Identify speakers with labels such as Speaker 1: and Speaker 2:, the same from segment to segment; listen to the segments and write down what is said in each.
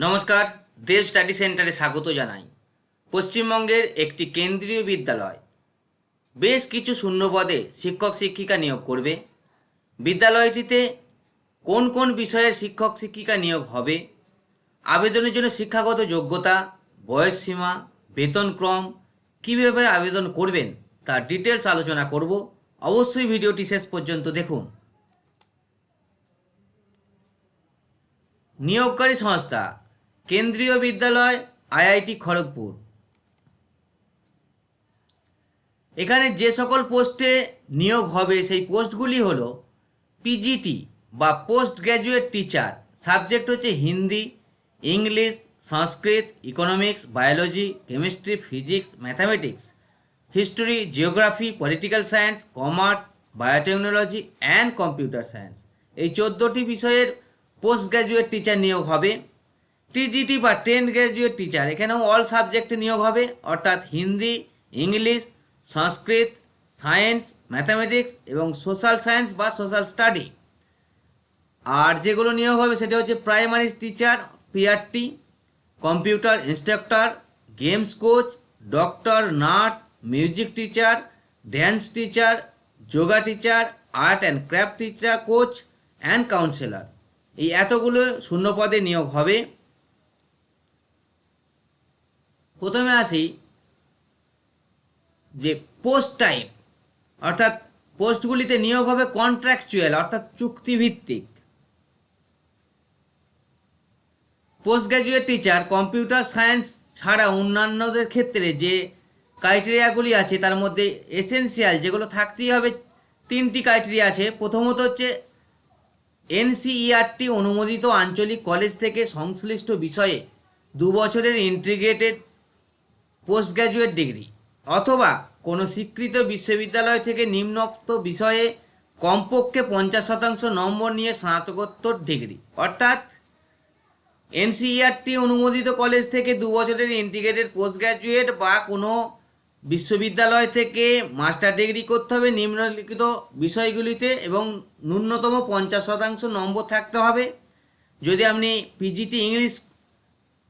Speaker 1: নমস্কার, দেব স্টাডি সেন্টারে স্বাগত জানাই। পশ্চিমবঙ্গের একটি কেন্দ্রীয় বিদ্যালয় বেশ কিছু শূন্য পদে শিক্ষক শিক্ষিকা নিয়োগ করবে। বিদ্যালয়টিতে কোন কোন বিষয়ের শিক্ষক শিক্ষিকা নিয়োগ হবে, আবেদনের জন্য শিক্ষাগত যোগ্যতা, বয়সসীমা, বেতনক্রম, কীভাবে আবেদন করবেন তার ডিটেলস আলোচনা করব। অবশ্যই ভিডিওটি শেষ পর্যন্ত দেখুন। নিয়োগকারী সংস্থা কেন্দ্রীয় বিদ্যালয় আইআইটি খড়গপুর। এখানে যে সকল পোস্টে নিয়োগ হবে সেই পোস্টগুলি হলো পিজিটি বা পোস্ট গ্র্যাজুয়েট টিচার, সাবজেক্ট হচ্ছে Hindi, English, Sanskrit, economics, biology, chemistry, physics, mathematics, history, geography, political science, commerce, biotechnology and computer science. এই 14টি বিষয়ের পোস্ট গ্র্যাজুয়েট টিচার নিয়োগ হবে। টিজিটি বা ট্রেন্ড গ্র্যাজুয়েট টিচার, এখানেও অল সাবজেক্টে নিয়োগ হবে, অর্থাৎ হিন্দি, ইংলিশ, সংস্কৃত, সায়েন্স, ম্যাথামেটিক্স এবং সোশ্যাল সায়েন্স বা সোশ্যাল স্টাডি। আর যেগুলো নিয়োগ হবে সেটা হচ্ছে primary teacher PRT, computer instructor, games coach, doctor, nurse, music teacher, dance teacher, yoga teacher, art and craft teacher, coach and counsellor. এই এতগুলো শূন্য পদে নিয়োগ হবে। প্রথমে আসি যে পোস্ট টাইপ, অর্থাৎ পোস্টগুলিতে নিয়োগ হবে কন্ট্রাকচুয়াল অর্থাৎ চুক্তিভিত্তিক। Post graduate teacher computer science ছাড়া অন্যান্যদের ক্ষেত্রে যে ক্রাইটেরিয়াগুলি আছে তার মধ্যে এসেনশিয়াল যেগুলো থাকতেই হবে, 3টি ক্রাইটেরিয়া আছে। প্রথমত হচ্ছে এনসিইআরটি অনুমোদিত আঞ্চলিক কলেজ থেকে সংশ্লিষ্ট বিষয়ে 2 বছরের ইন্টিগ্রেটেড পোস্ট গ্র্যাজুয়েট ডিগ্রি, অথবা কোনো স্বীকৃত বিশ্ববিদ্যালয় থেকে নিম্নোক্ত বিষয়ে কমপক্ষে 50% নম্বর নিয়ে স্নাতকোত্তর ডিগ্রি। অর্থাৎ এনসিইআরটি অনুমোদিত কলেজ থেকে 2 বছরের ইন্টিগ্রেটেড পোস্ট গ্র্যাজুয়েট বা কোনো বিশ্ববিদ্যালয় থেকে মাস্টার ডিগ্রি করতে হবে নিম্নলিখিত বিষয়গুলিতে এবং ন্যূনতম 50% নম্বর থাকতে হবে। যদি আপনি পিজিটি ইংলিশ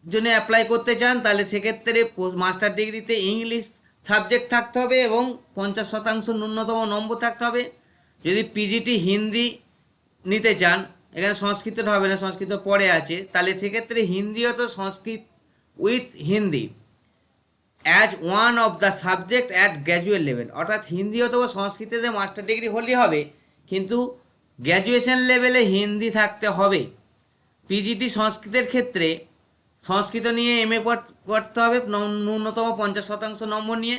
Speaker 1: জন্য অ্যাপ্লাই করতে চান তাহলে সেক্ষেত্রে মাস্টার ডিগ্রিতে ইংলিশ সাবজেক্ট থাকতে হবে এবং 50% ন্যূনতম নম্বর থাকতে হবে। যদি পিজিটি হিন্দি নিতে চান, এখানে সংস্কৃতটা হবে না, সংস্কৃত পরে আছে, তাহলে সেক্ষেত্রে হিন্দি হতো Sanskrit with Hindi as one of the subject at graduate level. অর্থাৎ হিন্দি অথবা সংস্কৃতিতে মাস্টার ডিগ্রি হলেই হবে, কিন্তু গ্র্যাজুয়েশন লেভেলে হিন্দি থাকতে হবে। পিজিটি সংস্কৃতের ক্ষেত্রে সংস্কৃত নিয়ে এমএ পড়তে হবে ন্যূনতম 50% নম্বর নিয়ে।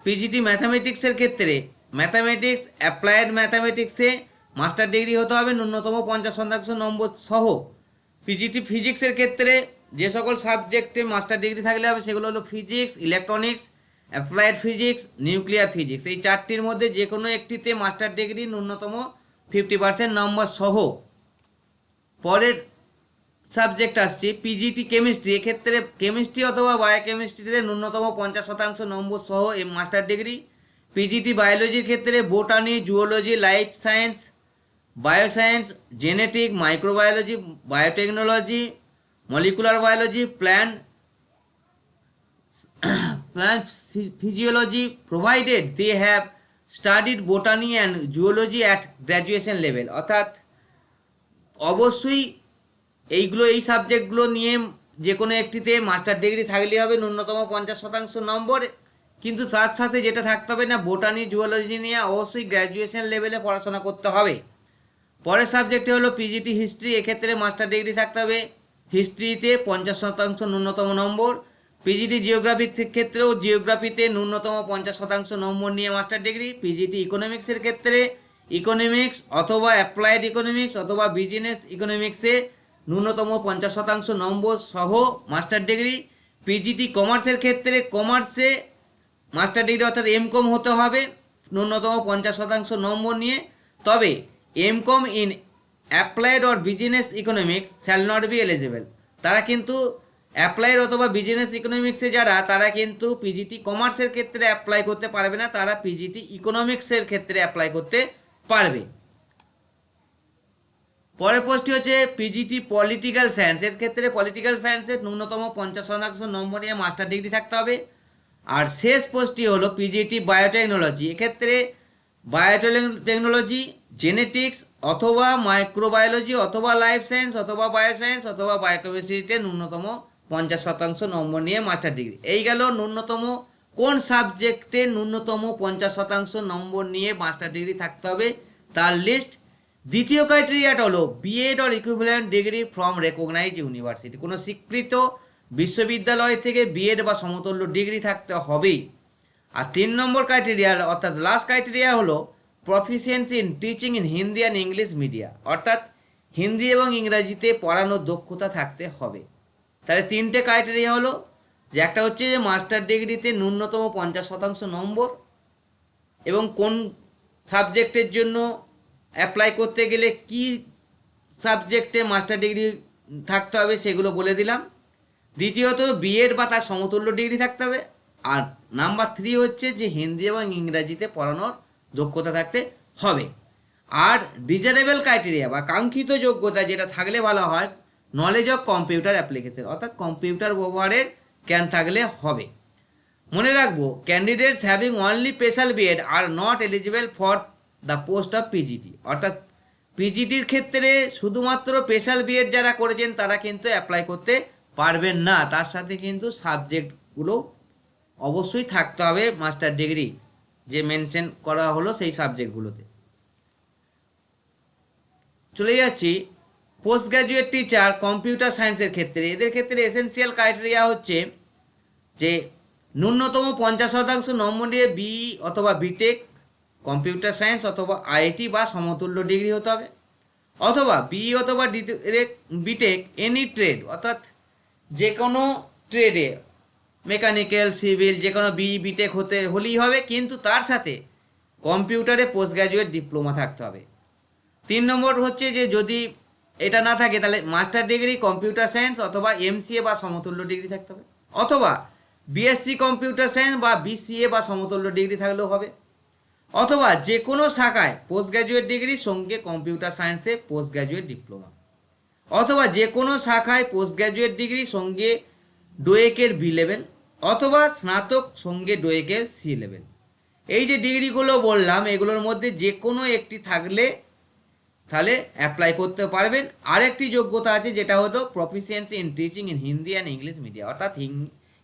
Speaker 1: পিজিটি ম্যাথামেটিক্সের ক্ষেত্রে ম্যাথামেটিক্স অ্যাপ্লায়েড ম্যাথামেটিক্সে মাস্টার ডিগ্রি হতে হবে ন্যূনতম 50% নম্বর সহ। পিজিটি ফিজিক্সের ক্ষেত্রে যে সকল সাবজেক্টে মাস্টার ডিগ্রি থাকলে হবে সেগুলো হলো physics, electronics, applied physics, nuclear physics. এই 4টির মধ্যে যে কোনো একটিতে মাস্টার ডিগ্রি ন্যূনতম 50% নম্বর সহ। পরের সাবজেক্ট আসছে পিজিটি কেমিস্ট্রি, এক্ষেত্রে কেমিস্ট্রি অথবা বায়োকেমিস্ট্রিতে ন্যূনতম 50% নম্বর সহ এই মাস্টার ডিগ্রি। পিজিটি বায়োলজির ক্ষেত্রে botany, zoology, life science, bioscience, genetic, microbiology, biotechnology, molecular biology, plant physiology provided they have studied botany and zoology at graduation level। অর্থাৎ অবশ্যই এই সাবজেক্টগুলো নিয়ে যে কোনো একটিতে মাস্টার ডিগ্রি থাকলেই হবে ন্যূনতম 50% নম্বর, কিন্তু তার সাথে যেটা থাকতে হবে না, বোটানি জুওলজি নিয়ে অবশ্যই গ্র্যাজুয়েশন লেভেলে পড়াশোনা করতে হবে। পরের সাবজেক্টে হলো পিজিটি হিস্ট্রি, এক্ষেত্রে মাস্টার ডিগ্রি থাকতে হবে হিস্ট্রিতে 50% ন্যূনতম নম্বর। পিজিটি জিওগ্রাফির ক্ষেত্রেও জিওগ্রাফিতে ন্যূনতম 50% নম্বর নিয়ে মাস্টার ডিগ্রি। পিজিটি ইকোনমিক্সের ক্ষেত্রে ইকোনমিক্স অথবা অ্যাপ্লায়েড ইকোনমিক্স অথবা বিজনেস ইকোনমিক্সে ন্যূনতম 50% নম্বর সহ মাস্টার ডিগ্রি। পিজিটি কমার্সের ক্ষেত্রে কমার্সে মাস্টার ডিগ্রি অর্থাৎ এমকম হতে হবে ন্যূনতম 50% নম্বর নিয়ে। তবে MCom in applied or business economics shall not be eligible. তারা কিন্তু অ্যাপ্লাইড অথবা বিজনেস ইকোনমিক্সে যারা, তারা কিন্তু পিজিটি কমার্সের ক্ষেত্রে অ্যাপ্লাই করতে পারবে না, তারা পিজিটি ইকোনমিক্সের ক্ষেত্রে অ্যাপ্লাই করতে পারবে। পরের পোস্টটি হচ্ছে পিজিটি পলিটিক্যাল সায়েন্স। এর ক্ষেত্রে পলিটিক্যাল সায়েন্সের ন্যূনতম 50% নম্বর নিয়ে মাস্টার ডিগ্রি থাকতে হবে। আর শেষ পোস্টটি হলো পিজিটি বায়োটেকনোলজি। এক্ষেত্রে বায়োটেকনোলজি, জেনেটিক্স অথবা মাইক্রোবায়োলজি অথবা লাইফ সায়েন্স অথবা বায়োসায়েন্স অথবা বায়োকেমিস্ট্রিতে ন্যূনতম 50% নম্বর নিয়ে মাস্টার ডিগ্রি। এই গেল ন্যূনতম কোন সাবজেক্টে ন্যূনতম 50% নম্বর নিয়ে মাস্টার ডিগ্রি থাকতে হবে তার লিস্ট। দ্বিতীয় ক্রাইটেরিয়াটা হলো B Ed or equivalent degree from recognise university. কোনো স্বীকৃত বিশ্ববিদ্যালয় থেকে বিএড বা সমতুল্য ডিগ্রি থাকতে হবেই। আর 3 নম্বর ক্রাইটেরিয়া অর্থাৎ লাস্ট ক্রাইটেরিয়া হলো proficiency in teaching in Hindi and English media, অর্থাৎ হিন্দি এবং ইংরাজিতে পড়ানোর দক্ষতা থাকতে হবে। তাহলে 3টে ক্রাইটেরিয়া হলো যে একটা হচ্ছে যে মাস্টার ডিগ্রিতে ন্যূনতম 50% নম্বর, এবং কোন সাবজেক্টের জন্য অ্যাপ্লাই করতে গেলে কি সাবজেক্টে মাস্টার ডিগ্রি থাকতে হবে সেগুলো বলে দিলাম। দ্বিতীয়ত বিএড বা তার সমতুল্য ডিগ্রি থাকতে হবে। আর নাম্বার 3 হচ্ছে যে হিন্দি এবং ইংরাজিতে পড়ানোর দক্ষতা থাকতে হবে। আর ডিজারেবল ক্রাইটেরিয়া বা কাঙ্ক্ষিত যোগ্যতা যেটা থাকলে ভালো হয়, নলেজ অফ কম্পিউটার অ্যাপ্লিকেশন, অর্থাৎ কম্পিউটার ব্যবহারের জ্ঞান থাকলে হবে। মনে রাখবো, candidates having only special B Ed are not eligible for the post of PGT, অর্থাৎ পিজিটির ক্ষেত্রে শুধুমাত্র স্পেশাল বিএড যারা করেছেন তারা কিন্তু অ্যাপ্লাই করতে পারবেন না। তার সাথে কিন্তু সাবজেক্টগুলো অবশ্যই থাকতে হবে মাস্টার ডিগ্রি যে মেনশন করা হলো সেই সাবজেক্টগুলোতে। চলে যাচ্ছি পোস্ট গ্র্যাজুয়েট টিচার কম্পিউটার সায়েন্সের ক্ষেত্রে। এদের ক্ষেত্রে এসেনশিয়াল ক্রাইটেরিয়া হচ্ছে যে ন্যূনতম 50% নম্বর নিয়ে বিই অথবা বিটেক কম্পিউটার সায়েন্স অথবা আইআইটি বা সমতুল্য ডিগ্রি হতে হবে, অথবা বিই অথবা বিটেক এনি ট্রেড, অর্থাৎ যে কোনো ট্রেডে মেকানিক্যাল, সিভিল, যে কোনো বিই বিটেক হলেই হবে, কিন্তু তার সাথে কম্পিউটারে পোস্ট গ্র্যাজুয়েট ডিপ্লোমা থাকতে হবে। 3 নম্বর হচ্ছে যে যদি এটা না থাকে তাহলে মাস্টার ডিগ্রি কম্পিউটার সায়েন্স অথবা এমসিএ বা সমতুল্য ডিগ্রি থাকতে হবে, অথবা বিএসসি কম্পিউটার সায়েন্স বা বিসিএ বা সমতুল্য ডিগ্রি থাকলেও হবে, অথবা যে কোনো শাখায় পোস্ট গ্র্যাজুয়েট ডিগ্রির সঙ্গে কম্পিউটার সায়েন্সে পোস্ট গ্র্যাজুয়েট ডিপ্লোমা, অথবা যে কোনো শাখায় পোস্ট গ্র্যাজুয়েট ডিগ্রির সঙ্গে ডোয়েকের বি লেভেল, অথবা স্নাতক সঙ্গে ডোয়েকের সি লেভেল। এই যে ডিগ্রিগুলো বললাম এগুলোর মধ্যে যে কোনো একটি থাকলে তাহলে অ্যাপ্লাই করতে পারবেন। আরেকটি যোগ্যতা আছে যেটা হলো proficiency in teaching in Hindi and English media, অর্থাৎ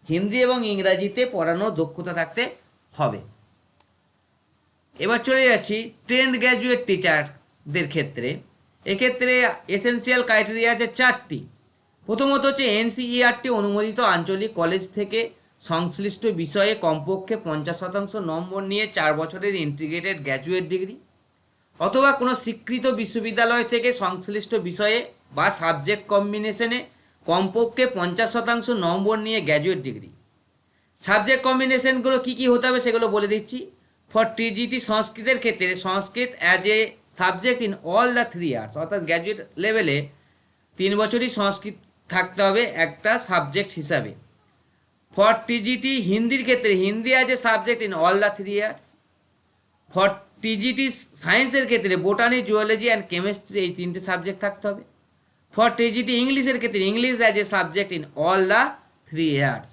Speaker 1: হিন্দি এবং ইংরাজিতে পড়ানোর দক্ষতা থাকতে হবে। এবার চলে যাচ্ছি ট্রেন্ড গ্র্যাজুয়েট টিচারদের ক্ষেত্রে। এক্ষেত্রে এসেনশিয়াল ক্রাইটেরিয়া আছে 4টি। প্রথমত হচ্ছে এনসিইআরটি অনুমোদিত আঞ্চলিক কলেজ থেকে সংশ্লিষ্ট বিষয়ে কমপক্ষে 50% নম্বর নিয়ে 4 বছরের ইন্টিগ্রেটেড গ্র্যাজুয়েট ডিগ্রি, অথবা কোনো স্বীকৃত বিশ্ববিদ্যালয় থেকে সংশ্লিষ্ট বিষয়ে বা সাবজেক্ট কম্বিনেশনে কমপক্ষে 50% নম্বর নিয়ে গ্র্যাজুয়েট ডিগ্রি। সাবজেক্ট কম্বিনেশনগুলো কী কী হতে হবে সেগুলো বলে দিচ্ছি। ফর টিজিটি সংস্কৃতের ক্ষেত্রে Sanskrit as a subject in all the 3 years, অর্থাৎ গ্র্যাজুয়েট লেভেলে 3 বছরই সংস্কৃত থাকতে হবে একটা সাবজেক্ট হিসাবে। ফর টিজিটি হিন্দির ক্ষেত্রে Hindi as a subject in all the 3 years. For TGT সায়েন্সের ক্ষেত্রে বোটানি, জুওলজি অ্যান্ড কেমিস্ট্রি, এই 3টে সাবজেক্ট থাকতে হবে। ফর টিজিটি ইংলিশের ক্ষেত্রে English as a subject in all the 3 years.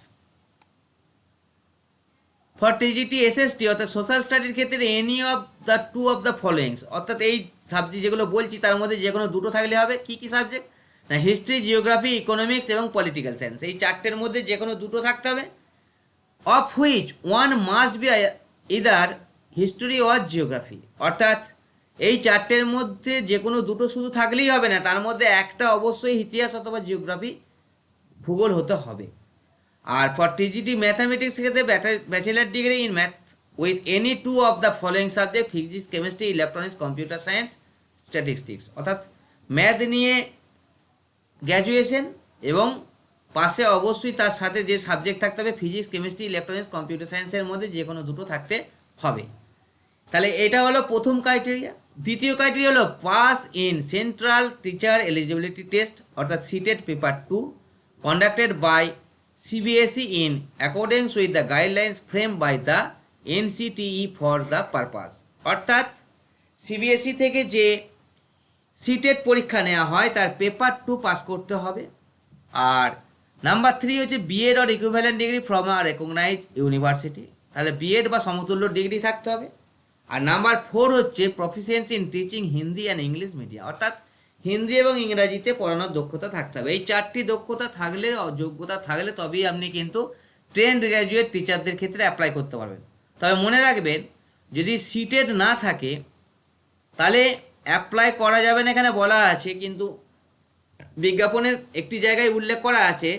Speaker 1: For TGT SST অর্থাৎ সোশ্যাল স্টাডির ক্ষেত্রে any of the 2 of the followings, অর্থাৎ এই সাবজেক্ট যেগুলো বলছি তার মধ্যে যে কোনো দুটো থাকলে হবে। কি কি সাবজেক্ট না, হিস্ট্রি, জিওগ্রাফি, ইকোনমিক্স এবং পলিটিক্যাল সায়েন্স, এই 4টের মধ্যে যে কোনো দুটো থাকতে হবে। Of which one must be either history or geography, অর্থাৎ এই 4টের মধ্যে যে কোনো দুটো শুধু থাকলেই হবে না, তার মধ্যে একটা অবশ্যই ইতিহাস অথবা জিওগ্রাফি, ভূগোল হতে হবে। আর ফর টিজিটি ম্যাথামেটিক্স ক্ষেত্রে bachelor degree in math with any 2 of the following subject physics, chemistry, electronics, computer science, statistics, অর্থাৎ ম্যাথ নিয়ে গ্র্যাজুয়েশন এবং পাশে অবশ্যই তার সাথে যে সাবজেক্ট থাকতে হবে ফিজিক্স, কেমিস্ট্রি, ইলেকট্রনিক্স, কম্পিউটার সায়েন্সের মধ্যে যে কোনো দুটো থাকতে হবে। তাহলে এটা হলো প্রথম ক্রাইটেরিয়া। দ্বিতীয় ক্রাইটেরিয়া হলো pass in central teacher eligibility test, অর্থাৎ CTET paper 2 conducted by CBSE in accordings with the guidelines frame by the NCTE for the purpose, অর্থাৎ সিবিএসই থেকে যে সিটেট পরীক্ষা নেওয়া হয় তার পেপার 2 পাস করতে হবে। আর নাম্বার 3 হচ্ছে B Ed or equivalent degree from a recognise university, তাহলে বিএড বা সমতুল্য ডিগ্রি থাকতে হবে। আর নাম্বার 4 হচ্ছে proficiency in teaching Hindi and English medium, অর্থাৎ হিন্দি এবং ইংরাজিতে পড়ানোর দক্ষতা থাকতে হবে। এই 4টি দক্ষতা থাকলে, যোগ্যতা থাকলে তবেই আপনি কিন্তু ট্রেন্ড গ্র্যাজুয়েট টিচারদের ক্ষেত্রে অ্যাপ্লাই করতে পারবেন। তবে মনে রাখবেন, যদি সিটেট না থাকে তাহলে অ্যাপ্লাই করা যাবে না, এখানে বলা আছে, কিন্তু বিজ্ঞাপনের একটি জায়গায় উল্লেখ করা আছে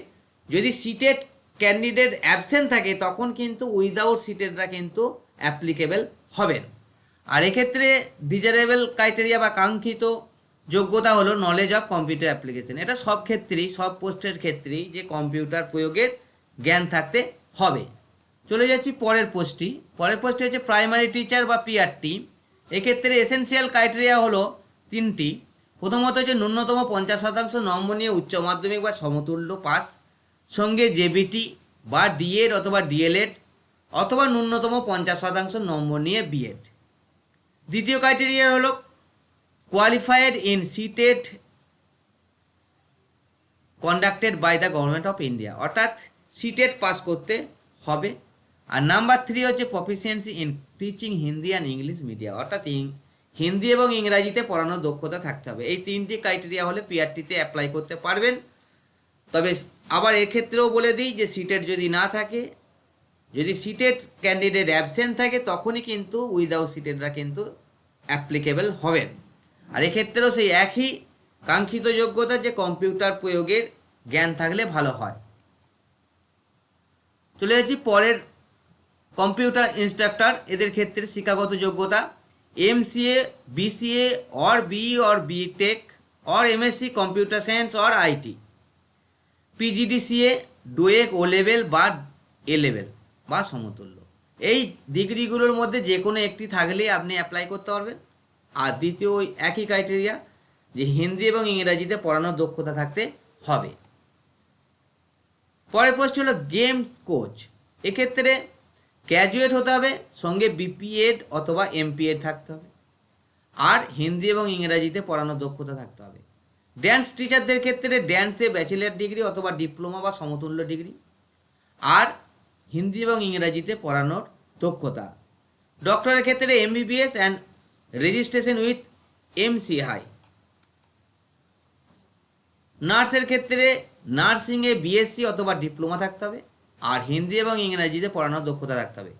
Speaker 1: যদি সিটেট ক্যান্ডিডেট অ্যাবসেন্ট থাকে তখন কিন্তু উইদাউট সিটেটরা কিন্তু অ্যাপ্লিকেবল হবেন। আর এক্ষেত্রে ডিজারেবল ক্রাইটেরিয়া বা কাঙ্ক্ষিত যোগ্যতা হলো নলেজ অফ কম্পিউটার অ্যাপ্লিকেশন। এটা সব ক্ষেত্রেই, সব পোস্টের ক্ষেত্রেই যে কম্পিউটার প্রয়োগের জ্ঞান থাকতে হবে। চলে যাচ্ছি পরের পোস্টটি। পরের পোস্টটি হচ্ছে প্রাইমারি টিচার বা পিআরটি। এক্ষেত্রে এসেনশিয়াল ক্রাইটেরিয়া হলো 3টি। প্রথমত হচ্ছে ন্যূনতম 50% নম্বর নিয়ে উচ্চ মাধ্যমিক বা সমতুল্য পাস, সঙ্গে জেবিটি বা ডিএড অথবা ডিএলএড, অথবা ন্যূনতম 50% নম্বর নিয়ে বিএড। দ্বিতীয় ক্রাইটেরিয়া হলো qualified in CTET conducted by the government of India, অর্থাৎ সিটেট পাস করতে হবে। আর নাম্বার 3 হচ্ছে proficiency in teaching Hindi and English medium, অর্থাৎ হিন্দি এবং ইংরাজিতে পড়ানোর দক্ষতা থাকতে হবে। এই 3টি ক্রাইটেরিয়া হলে পিআরটিতে অ্যাপ্লাই করতে পারবেন। তবে আবার এক্ষেত্রেও বলে দিই যে সিটেট যদি না থাকে, যদি সিটেট ক্যান্ডিডেট অ্যাবসেন্ট থাকে তখনই কিন্তু উইদাউট সিটেটরা কিন্তু অ্যাপ্লিকেবল হবেন। আর এক্ষেত্রেও সেই একই কাঙ্ক্ষিত যোগ্যতা যে কম্পিউটার প্রয়োগের জ্ঞান থাকলে ভালো হয়। চলে যাচ্ছি পরের, কম্পিউটার ইনস্ট্রাক্টর। এদের ক্ষেত্রে শিক্ষাগত যোগ্যতা MCA, BCA or BE or BTech or MSc computer science or IT, PGDCA, DOEACC O level বা এ লেভেল বা সমতুল্য। এই ডিগ্রিগুলোর মধ্যে যে কোনো একটি থাকলেই আপনি অ্যাপ্লাই করতে পারবেন। আর দ্বিতীয় একই ক্রাইটেরিয়া যে হিন্দি এবং ইংরাজিতে পড়ানোর দক্ষতা থাকতে হবে। পরের পোস্ট হলো গেমস কোচ। এক্ষেত্রে গ্র্যাজুয়েট হতে হবে, সঙ্গে বিপিএড অথবা এমপিএড থাকতে হবে, আর হিন্দি এবং ইংরাজিতে পড়ানোর দক্ষতা থাকতে হবে। ড্যান্স টিচারদের ক্ষেত্রে ড্যান্সে ব্যাচেলার ডিগ্রি অথবা ডিপ্লোমা বা সমতুল্য ডিগ্রি, আর হিন্দি এবং ইংরাজিতে পড়ানোর দক্ষতা। ডক্টরের ক্ষেত্রে MBBS and registration with MCI. নার্সের ক্ষেত্রে নার্সিংয়ে বিএসসি অথবা ডিপ্লোমা থাকতে হবে, আর হিন্দি এবং ইংরাজিতে পড়ানোর দক্ষতা থাকতে হবে।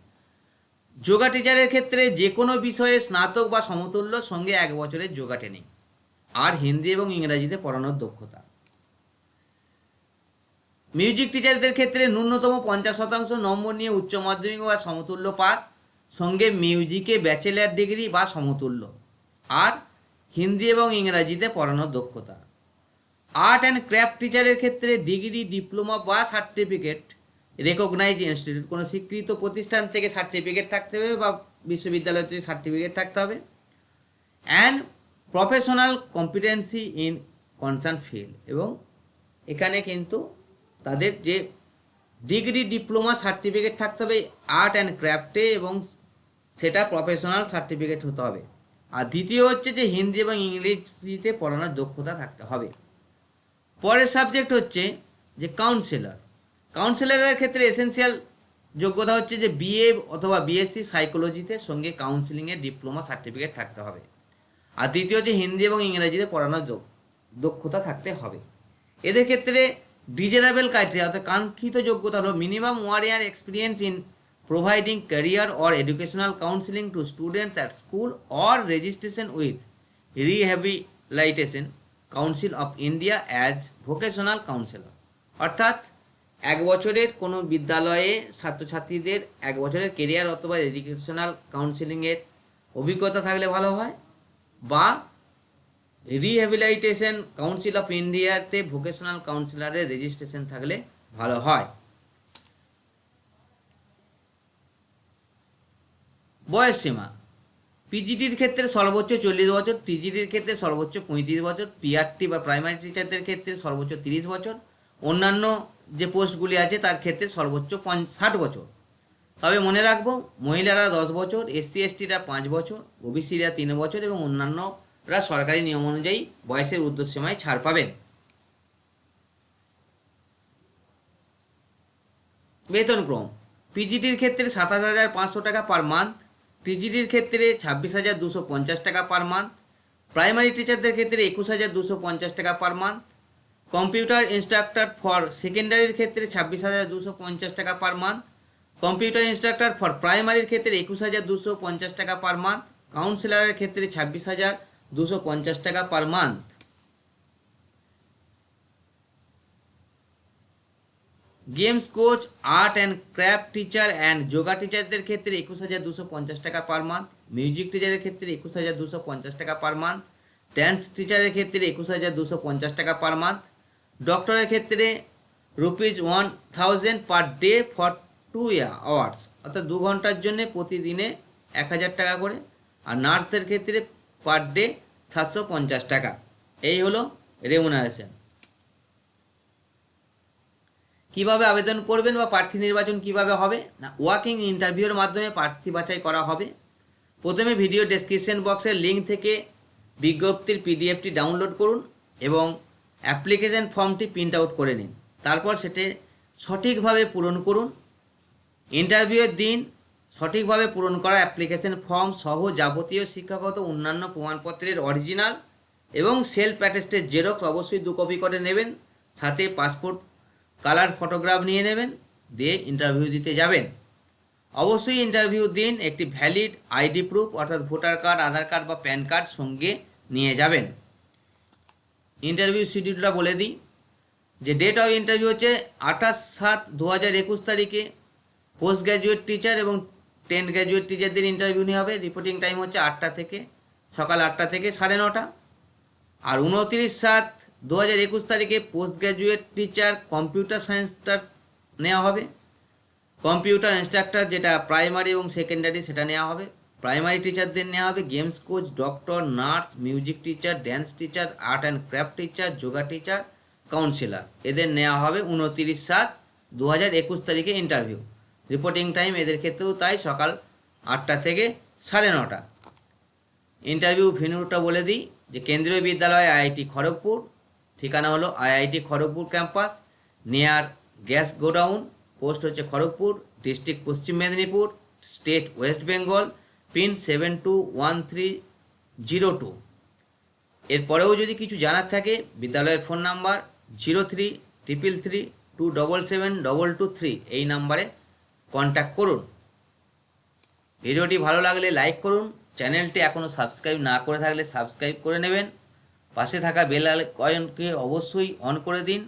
Speaker 1: যোগা টিচারের ক্ষেত্রে যে কোনো বিষয়ে স্নাতক বা সমতুল্য, সঙ্গে 1 বছরের যোগা ট্রেনিং, আর হিন্দি এবং ইংরাজিতে পড়ানোর দক্ষতা। মিউজিক টিচারদের ক্ষেত্রে ন্যূনতম 50% নম্বর নিয়ে উচ্চ মাধ্যমিক বা সমতুল্য পাস, সঙ্গে মিউজিকে ব্যাচেলার ডিগ্রি বা সমতুল্য, আর হিন্দি এবং ইংরাজিতে পড়ানোর দক্ষতা। আর্ট অ্যান্ড ক্রাফট টিচারের ক্ষেত্রে ডিগ্রি, ডিপ্লোমা বা সার্টিফিকেট রেকগনাইজ ইনস্টিটিউট, কোনো স্বীকৃত প্রতিষ্ঠান থেকে সার্টিফিকেট থাকতে হবে বা বিশ্ববিদ্যালয় থেকে সার্টিফিকেট থাকতে হবে। And professional competency in concern field, এবং এখানে কিন্তু তাদের যে ডিগ্রি, ডিপ্লোমা সার্টিফিকেট থাকতে হবে আর্ট অ্যান্ড ক্রাফটে, এবং সেটা প্রফেশনাল সার্টিফিকেট হতে হবে। আর দ্বিতীয় হচ্ছে যে হিন্দি এবং ইংরেজিতে পড়ানোর দক্ষতা থাকতে হবে। পরের সাবজেক্ট হচ্ছে যে কাউন্সিলর। কাউন্সিলরের ক্ষেত্রে এসেনশিয়াল যোগ্যতা হচ্ছে যে বিএ অথবা বিএসসি সাইকোলজিতে, সঙ্গে কাউন্সিলিংয়ের ডিপ্লোমা সার্টিফিকেট থাকতে হবে। আর দ্বিতীয় হচ্ছে হিন্দি এবং ইংরেজিতে পড়ানোর দক্ষতা থাকতে হবে। এদের ক্ষেত্রে ডিজারেবল ক্রাইটেরিয়া অর্থাৎ কাঙ্ক্ষিত যোগ্যতা হলো minimum 1 year experience in providing career or educational counselling to students at school or registration with rehabilitation council of India as vocational counsellor, অর্থাৎ 1 বছরের কোনো বিদ্যালয়ে ছাত্রছাত্রীদের 1 বছরের কেরিয়ার অথবা এডুকেশনাল কাউন্সিলিংয়ের অভিজ্ঞতা থাকলে ভালো হয়, বা রিহ্যাবিলাইটেশন কাউন্সিল অফ ইন্ডিয়াতে ভোকেশনাল কাউন্সিলরের রেজিস্ট্রেশন থাকলে ভালো হয়। বয়সসীমা পিজিটির ক্ষেত্রে সর্বোচ্চ 40 বছর, টিজিটির ক্ষেত্রে সর্বোচ্চ 35 বছর, পিআরটি বা প্রাইমারি টিচারদের ক্ষেত্রে সর্বোচ্চ 30 বছর, অন্যান্য যে পোস্টগুলি আছে তার ক্ষেত্রে সর্বোচ্চ 60 বছর। তবে মনে রাখবো, মহিলারা 10 বছর, এসসি এসটিরা 5 বছর, ওবিসিরা 3 বছর এবং অন্যান্য সরকারি নিয়ম অনুযায়ী বয়সের ঊর্ধ্বসীমায় ছাড় পাবেন। বেতনক্রম: পিজিটির ক্ষেত্রে 27,500 টাকা পার মান্থ, টিজিটির ক্ষেত্রে 26,250 টাকা পার মান্থ, প্রাইমারি টিচারদের ক্ষেত্রে 21,250 টাকা per month, computer instructor for সেকেন্ডারির ক্ষেত্রে 26,250 টাকা per month, computer instructor for প্রাইমারির ক্ষেত্রে 21,250 টাকা পার মান্থ, কাউন্সিলরের ক্ষেত্রে 26,250 টাকা per month. Games coach, art and craft teacher and yoga টিচারদের ক্ষেত্রে 21,250 টাকা পার মান্থ, মিউজিক টিচারের ক্ষেত্রে 21,250 টাকা পার মান্থ, ড্যান্স টিচারের ক্ষেত্রে 21,250 টাকা পার মান্থ, ডক্টরের ক্ষেত্রে ₹1,000 পার ডে ফর 2 আওয়ার্স, অর্থাৎ 2 ঘন্টার জন্য প্রতিদিনে 1,000 টাকা করে, আর নার্সদের ক্ষেত্রে পার ডে 750 টাকা। এই হলো রেমুনারেশন। কিভাবে আবেদন করবেন বা প্রার্থী নির্বাচন কিভাবে হবে না, ওয়াকিং ইন্টারভিউর মাধ্যমে প্রার্থী বাছাই করা হবে। প্রথমে ভিডিও ডেসক্রিপশন বক্সের লিঙ্ক থেকে বিজ্ঞপ্তির পিডিএফটি ডাউনলোড করুন এবং অ্যাপ্লিকেশন ফর্মটি প্রিন্ট আউট করে নিন। তারপর সেটি সঠিকভাবে পূরণ করুন। ইন্টারভিউয়ের দিন সঠিকভাবে পূরণ করা অ্যাপ্লিকেশন ফর্ম সহ যাবতীয় শিক্ষাগত অন্যান্য প্রমাণপত্রের অরিজিনাল এবং সেলফ অ্যাটেস্টেড জেরক্স অবশ্যই 2 কপি করে নেবেন, সাথে পাসপোর্ট কালার ফটোগ্রাফ নিয়ে নেবেন, দিয়ে ইন্টারভিউ দিতে যাবেন। অবশ্যই ইন্টারভিউ দিন একটি ভ্যালিড আইডি প্রুফ অর্থাৎ ভোটার কার্ড, আধার কার্ড বা প্যান কার্ড সঙ্গে নিয়ে যাবেন। ইন্টারভিউ শিডিউলটা বলে দিই যে ডেট অফ ইন্টারভিউ হচ্ছে 28/7/2021 তারিখে পোস্ট গ্র্যাজুয়েট টিচার এবং 10 গ্র্যাজুয়েট টিচারদের ইন্টারভিউ নেওয়া হবে। রিপোর্টিং টাইম হচ্ছে সকাল 8টা থেকে 9:30। আর 29/7/2021 তারিখে পোস্ট গ্র্যাজুয়েট টিচার কম্পিউটার সায়েন্সটা নেওয়া হবে। কম্পিউটার ইনস্ট্রাক্টর যেটা প্রাইমারি এবং সেকেন্ডারি সেটা নেওয়া হবে। প্রাইমারি টিচারদের নেওয়া হবে games coach, doctor, nurse, music teacher, dance teacher, art and craft teacher, yoga teacher, councillor, এদের নেওয়া হবে 29/7/2021 তারিখে ইন্টারভিউ। রিপোর্টিং টাইম এদের ক্ষেত্রেও তাই, সকাল 8টা থেকে 9:30। ইন্টারভিউ ভেন্যুটা বলে দিই যে কেন্দ্রীয় বিদ্যালয় আইআইটি খড়গপুর, ঠিকানা হলো IIT Kharagpur campus, near gas godown, post হচ্ছে খড়গপুর, ডিস্ট্রিক্ট পশ্চিম Medinipur, state West Bengal, pin 721302। এরপরেও যদি কিছু জানার থাকে বিদ্যালয়ের ফোন নাম্বার 033332772223, এই নাম্বারে কন্ট্যাক্ট করুন। ভিডিওটি ভালো লাগলে লাইক করুন, চ্যানেলটি এখনও সাবস্ক্রাইব না করে থাকলে সাবস্ক্রাইব করে নেবেন, পাশে থাকা বেল আইকনকে অবশ্যই অন করে দিন,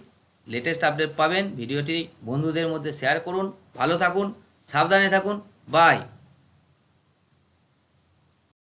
Speaker 1: লেটেস্ট আপডেট পাবেন। ভিডিওটি বন্ধুদের মধ্যে শেয়ার করুন। ভালো থাকুন, সাবধানে থাকুন, বাই।